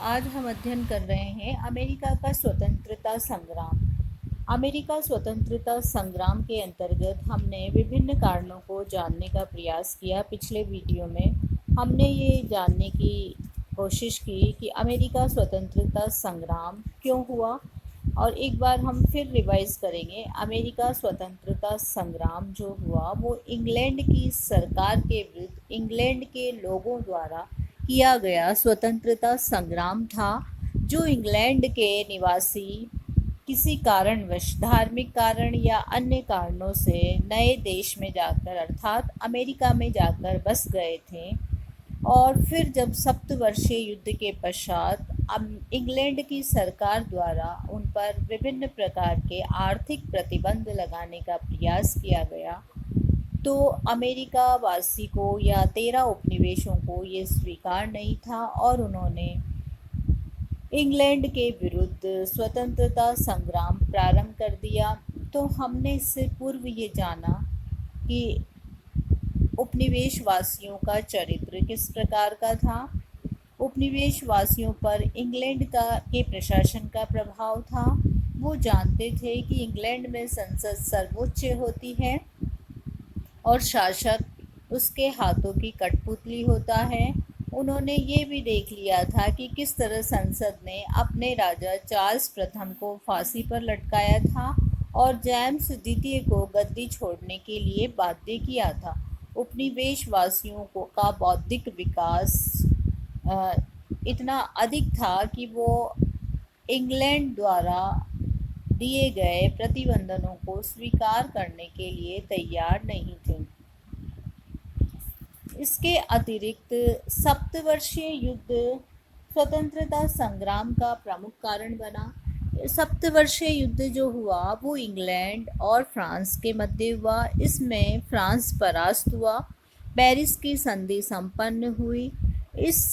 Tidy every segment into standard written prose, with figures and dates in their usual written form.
आज हम अध्ययन कर रहे हैं अमेरिका का स्वतंत्रता संग्राम। अमेरिका स्वतंत्रता संग्राम के अंतर्गत हमने विभिन्न कारणों को जानने का प्रयास किया। पिछले वीडियो में हमने ये जानने की कोशिश की कि अमेरिका स्वतंत्रता संग्राम क्यों हुआ, और एक बार हम फिर रिवाइज करेंगे। अमेरिका स्वतंत्रता संग्राम जो हुआ वो इंग्लैंड की सरकार के विरुद्ध इंग्लैंड के लोगों द्वारा किया गया स्वतंत्रता संग्राम था, जो इंग्लैंड के निवासी किसी कारणवश, धार्मिक कारण या अन्य कारणों से नए देश में जाकर अर्थात अमेरिका में जाकर बस गए थे। और फिर जब सप्तवर्षीय युद्ध के पश्चात इंग्लैंड की सरकार द्वारा उन पर विभिन्न प्रकार के आर्थिक प्रतिबंध लगाने का प्रयास किया गया, तो अमेरिका वासी को या 13 उपनिवेशों को ये स्वीकार नहीं था और उन्होंने इंग्लैंड के विरुद्ध स्वतंत्रता संग्राम प्रारंभ कर दिया। तो हमने इससे पूर्व ये जाना कि उपनिवेश वासियों का चरित्र किस प्रकार का था। उपनिवेश वासियों पर इंग्लैंड के प्रशासन का प्रभाव था। वो जानते थे कि इंग्लैंड में संसद सर्वोच्च होती है और शासक उसके हाथों की कठपुतली होता है। उन्होंने ये भी देख लिया था कि किस तरह संसद ने अपने राजा चार्ल्स प्रथम को फांसी पर लटकाया था और जेम्स द्वितीय को गद्दी छोड़ने के लिए बाध्य किया था। उपनिवेश वासियों का बौद्धिक विकास इतना अधिक था कि वो इंग्लैंड द्वारा दिए गए प्रतिबंधों को स्वीकार करने के लिए तैयार नहीं थे। इसके अतिरिक्त सप्तवर्षीय युद्ध स्वतंत्रता संग्राम का प्रमुख कारण बना। सप्तवर्षीय युद्ध जो हुआ वो इंग्लैंड और फ्रांस के मध्य हुआ। इसमें फ्रांस परास्त हुआ। पेरिस की संधि संपन्न हुई। इस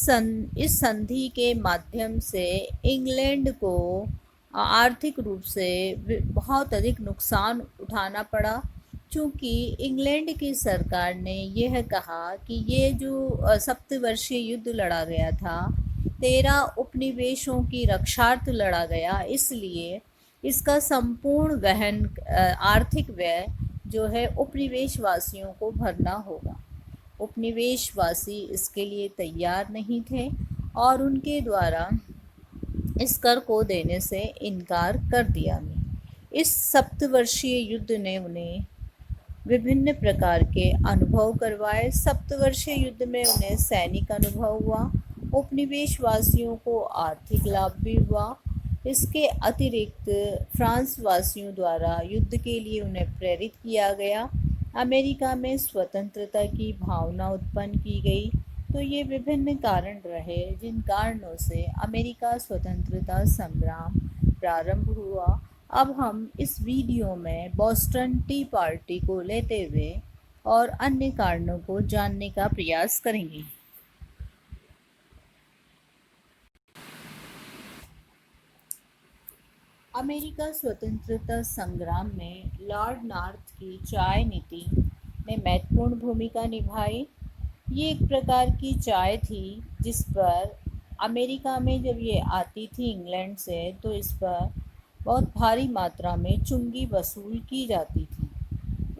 संधि के माध्यम से इंग्लैंड को आर्थिक रूप से बहुत अधिक नुकसान उठाना पड़ा, चूँकि इंग्लैंड की सरकार ने यह कहा कि ये जो सप्तवर्षीय युद्ध लड़ा गया था, 13 उपनिवेशों की रक्षार्थ लड़ा गया, इसलिए इसका संपूर्ण वहन आर्थिक व्यय जो है उपनिवेश वासियों को भरना होगा। उपनिवेशवासी इसके लिए तैयार नहीं थे और उनके द्वारा इस कर को देने से इनकार कर दिया गया। इस सप्तवर्षीय युद्ध ने उन्हें विभिन्न प्रकार के अनुभव करवाए। सप्तवर्षीय युद्ध में उन्हें सैनिक अनुभव हुआ, उपनिवेशवासियों को आर्थिक लाभ भी हुआ। इसके अतिरिक्त फ्रांस वासियों द्वारा युद्ध के लिए उन्हें प्रेरित किया गया। अमेरिका में स्वतंत्रता की भावना उत्पन्न की गई। तो ये विभिन्न कारण रहे जिन कारणों से अमेरिका स्वतंत्रता संग्राम प्रारंभ हुआ। अब हम इस वीडियो में बोस्टन टी पार्टी को लेते हुए और अन्य कारणों को जानने का प्रयास करेंगे। अमेरिका स्वतंत्रता संग्राम में लॉर्ड नॉर्थ की चाय नीति ने महत्वपूर्ण भूमिका निभाई। ये एक प्रकार की चाय थी जिस पर अमेरिका में जब ये आती थी इंग्लैंड से, तो इस पर बहुत भारी मात्रा में चुंगी वसूल की जाती थी।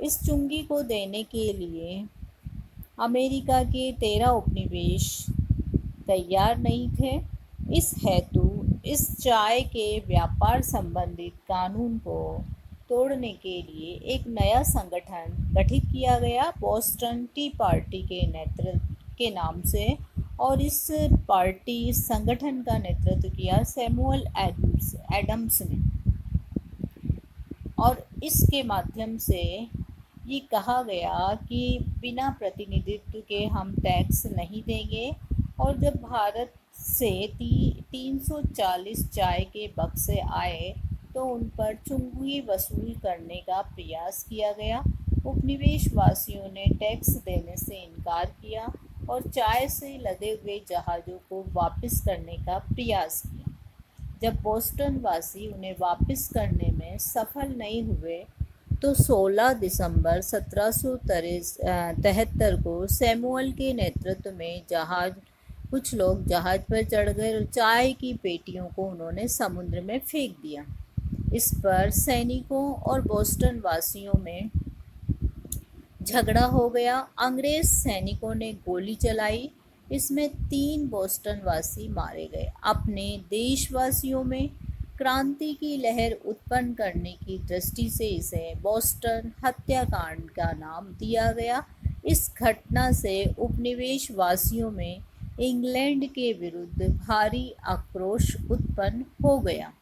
इस चुंगी को देने के लिए अमेरिका के 13 उपनिवेश तैयार नहीं थे। इस हेतु इस चाय के व्यापार संबंधित कानून को तोड़ने के लिए एक नया संगठन गठित किया गया, बोस्टन टी पार्टी के नेतृत्व के नाम से। और इस संगठन का नेतृत्व किया सैमुअल एडम्स ने। और इसके माध्यम से ये कहा गया कि बिना प्रतिनिधित्व के हम टैक्स नहीं देंगे, और जब भारत से 340 चाय के बक्से आए तो उन पर चुंगी वसूल करने का प्रयास किया गया। उपनिवेश वासियों ने टैक्स देने से इनकार किया और चाय से लदे हुए जहाज़ों को वापस करने का प्रयास किया। जब बोस्टन वासी उन्हें वापस करने में सफल नहीं हुए तो 16 दिसंबर 1773 को सैमुअल के नेतृत्व में जहाज़ कुछ लोग जहाज पर चढ़ गए और चाय की पेटियों को उन्होंने समुद्र में फेंक दिया। इस पर सैनिकों और बोस्टन वासियों में झगड़ा हो गया। अंग्रेज सैनिकों ने गोली चलाई, इसमें 3 बोस्टन वासी मारे गए। अपने देशवासियों में क्रांति की लहर उत्पन्न करने की दृष्टि से इसे बोस्टन हत्याकांड का नाम दिया गया। इस घटना से उपनिवेश वासियों में इंग्लैंड के विरुद्ध भारी आक्रोश उत्पन्न हो गया।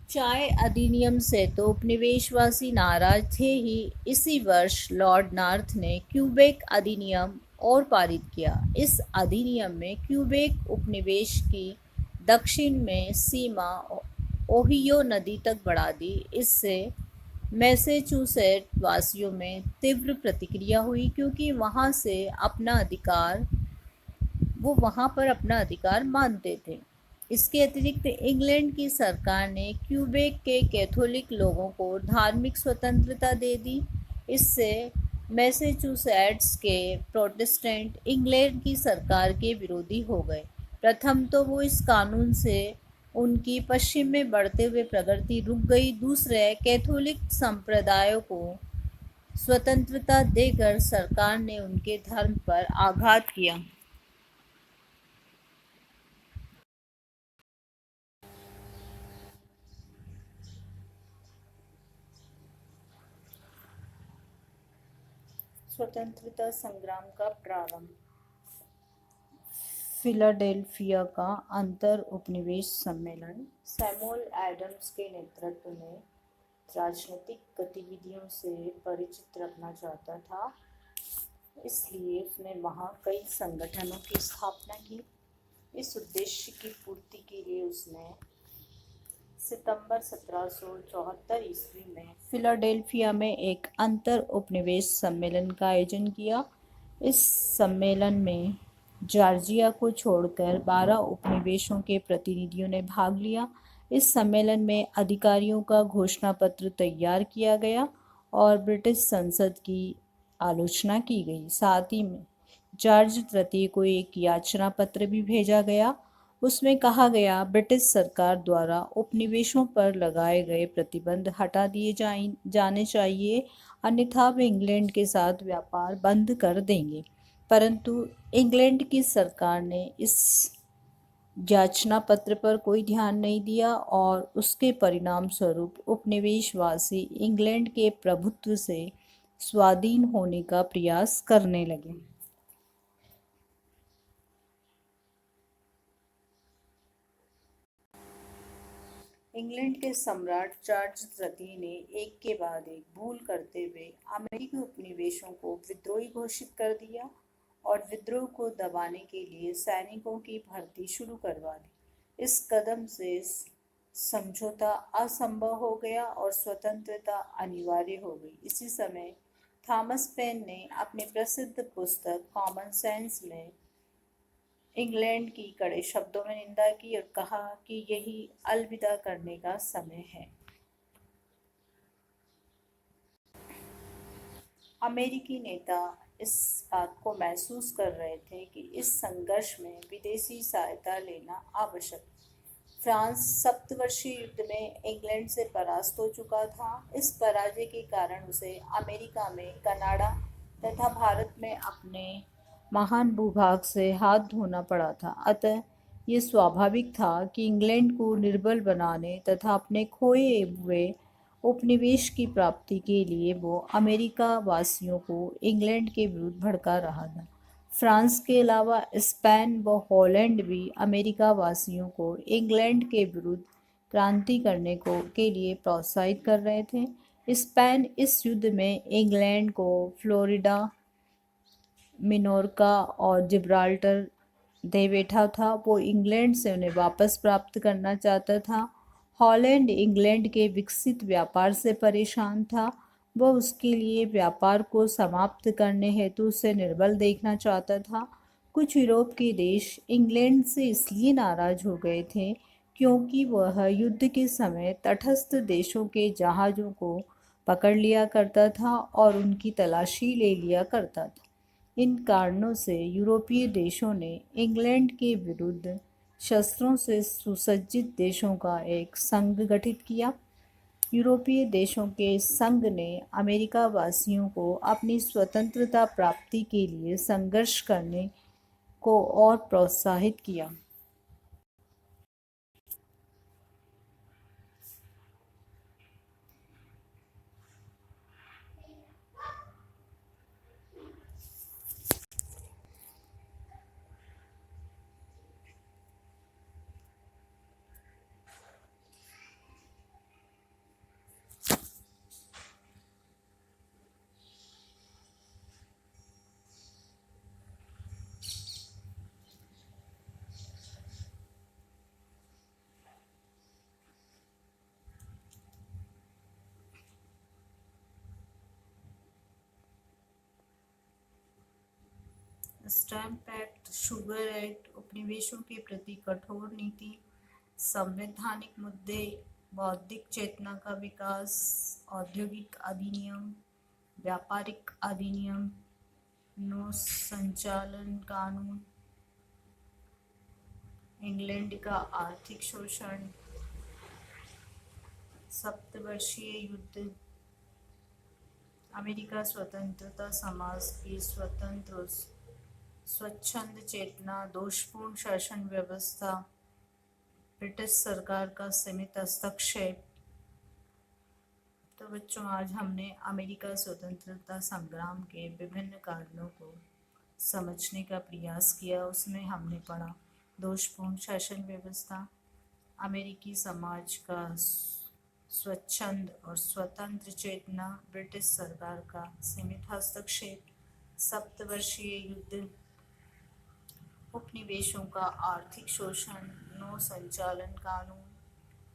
चाय अधिनियम से तो उपनिवेशवासी नाराज थे ही। इसी वर्ष लॉर्ड नॉर्थ ने क्यूबेक अधिनियम और पारित किया। इस अधिनियम में क्यूबेक उपनिवेश की दक्षिण में सीमा ओहियो नदी तक बढ़ा दी। इससे मैसेचुसेट वासियों में तीव्र प्रतिक्रिया हुई, क्योंकि वो वहाँ पर अपना अधिकार मानते थे। इसके अतिरिक्त इंग्लैंड की सरकार ने क्यूबेक के कैथोलिक लोगों को धार्मिक स्वतंत्रता दे दी। इससे मैसेचुसेट्स के प्रोटेस्टेंट इंग्लैंड की सरकार के विरोधी हो गए। प्रथम तो वो इस कानून से उनकी पश्चिम में बढ़ते हुए प्रगति रुक गई। दूसरे, कैथोलिक संप्रदायों को स्वतंत्रता देकर सरकार ने उनके धर्म पर आघात किया। स्वतंत्रता संग्राम का प्रारंभ। फिलाडेल्फिया का अंतर उपनिवेश सम्मेलन सैमुअल एडम्स के नेतृत्व में राजनीतिक गतिविधियों से परिचित रखना चाहता था, इसलिए उसने वहाँ कई संगठनों की स्थापना की। इस उद्देश्य की पूर्ति के लिए उसने सितंबर 1774 ईस्वी में फिलाडेल्फिया में एक अंतर उपनिवेश सम्मेलन का आयोजन किया। इस सम्मेलन में जॉर्जिया को छोड़कर 12 उपनिवेशों के प्रतिनिधियों ने भाग लिया। इस सम्मेलन में अधिकारियों का घोषणा पत्र तैयार किया गया और ब्रिटिश संसद की आलोचना की गई। साथ ही में जॉर्ज तृतीय को एक याचना पत्र भी भेजा गया। उसमें कहा गया ब्रिटिश सरकार द्वारा उपनिवेशों पर लगाए गए प्रतिबंध हटा दिए जाने चाहिए, अन्यथा वे इंग्लैंड के साथ व्यापार बंद कर देंगे। परंतु इंग्लैंड की सरकार ने इस याचना पत्र पर कोई ध्यान नहीं दिया और उसके परिणाम स्वरूप उपनिवेशवासी इंग्लैंड के प्रभुत्व से स्वाधीन होने का प्रयास करने लगे। इंग्लैंड के सम्राट चार्ल्स तृतीय ने एक के बाद एक भूल करते हुए अमेरिकी उपनिवेशों को विद्रोही घोषित कर दिया और विद्रोह को दबाने के लिए सैनिकों की भर्ती शुरू करवा दी। इस कदम से समझौता असंभव हो गया और स्वतंत्रता अनिवार्य हो गई। इसी समय थॉमस पेन ने अपनी प्रसिद्ध पुस्तक कॉमन सेंस में इंग्लैंड की कड़े शब्दों में निंदा की और कहा कि यही अलविदा करने का समय है। अमेरिकी नेता इस बात को महसूस कर रहे थे कि इस संघर्ष में विदेशी सहायता लेना आवश्यक। फ्रांस सप्तवर्षीय युद्ध में इंग्लैंड से परास्त हो चुका था। इस पराजय के कारण उसे अमेरिका में, कनाडा तथा भारत में अपने महान भूभाग से हाथ धोना पड़ा था। अतः ये स्वाभाविक था कि इंग्लैंड को निर्बल बनाने तथा अपने खोए हुए उपनिवेश की प्राप्ति के लिए वो अमेरिका वासियों को इंग्लैंड के विरुद्ध भड़का रहा था। फ्रांस के अलावा स्पेन व हॉलैंड भी अमेरिका वासियों को इंग्लैंड के विरुद्ध क्रांति करने के लिए प्रोत्साहित कर रहे थे। स्पेन इस युद्ध में इंग्लैंड को फ्लोरिडा, मिनोरका और जिब्राल्टर दे बैठा था। वो इंग्लैंड से उन्हें वापस प्राप्त करना चाहता था। हॉलैंड इंग्लैंड के विकसित व्यापार से परेशान था। वह उसके लिए व्यापार को समाप्त करने हेतु उसे निर्बल देखना चाहता था। कुछ यूरोप के देश इंग्लैंड से इसलिए नाराज हो गए थे क्योंकि वह युद्ध के समय तटस्थ देशों के जहाज़ों को पकड़ लिया करता था और उनकी तलाशी ले लिया करता था। इन कारणों से यूरोपीय देशों ने इंग्लैंड के विरुद्ध शस्त्रों से सुसज्जित देशों का एक संघ गठित किया। यूरोपीय देशों के संघ ने अमेरिका वासियों को अपनी स्वतंत्रता प्राप्ति के लिए संघर्ष करने को और प्रोत्साहित किया। स्टैम्प एक्ट, शुगर एक्ट, उपनिवेशों के प्रति कठोर नीति, संवैधानिक मुद्दे, बौद्धिक चेतना का विकास, औद्योगिक अधिनियम, व्यापारिक अधिनियम, नो संचालन कानून, इंग्लैंड का आर्थिक शोषण, सप्तवर्षीय युद्ध, अमेरिका स्वतंत्रता समाज की स्वतंत्र स्वच्छंद चेतना, दोषपूर्ण शासन व्यवस्था, ब्रिटिश सरकार का सीमित हस्तक्षेप। तो बच्चों, आज हमने अमेरिका स्वतंत्रता संग्राम के विभिन्न कारणों को समझने का प्रयास किया। उसमें हमने पढ़ा दोषपूर्ण शासन व्यवस्था, अमेरिकी समाज का स्वच्छंद और स्वतंत्र चेतना, ब्रिटिश सरकार का सीमित हस्तक्षेप, सप्तवर्षीय युद्ध, उपनिवेशों का आर्थिक शोषण, नो संचालन कानून,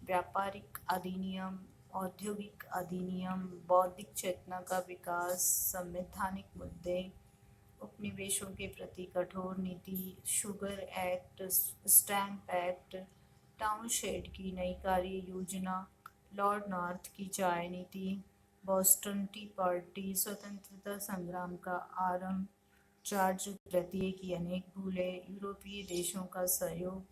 व्यापारिक अधिनियम, औद्योगिक अधिनियम, बौद्धिक चेतना का विकास, संवैधानिक मुद्दे, उपनिवेशों के प्रति कठोर नीति, शुगर एक्ट, स्टैम्प एक्ट, टाउनशेड की नई कार्य योजना, लॉर्ड नॉर्थ की चाय नीति, बॉस्टन टी पार्टी, स्वतंत्रता संग्राम का आरंभ, जॉर्ज तृतीय की अनेक भूलें, यूरोपीय देशों का सहयोग,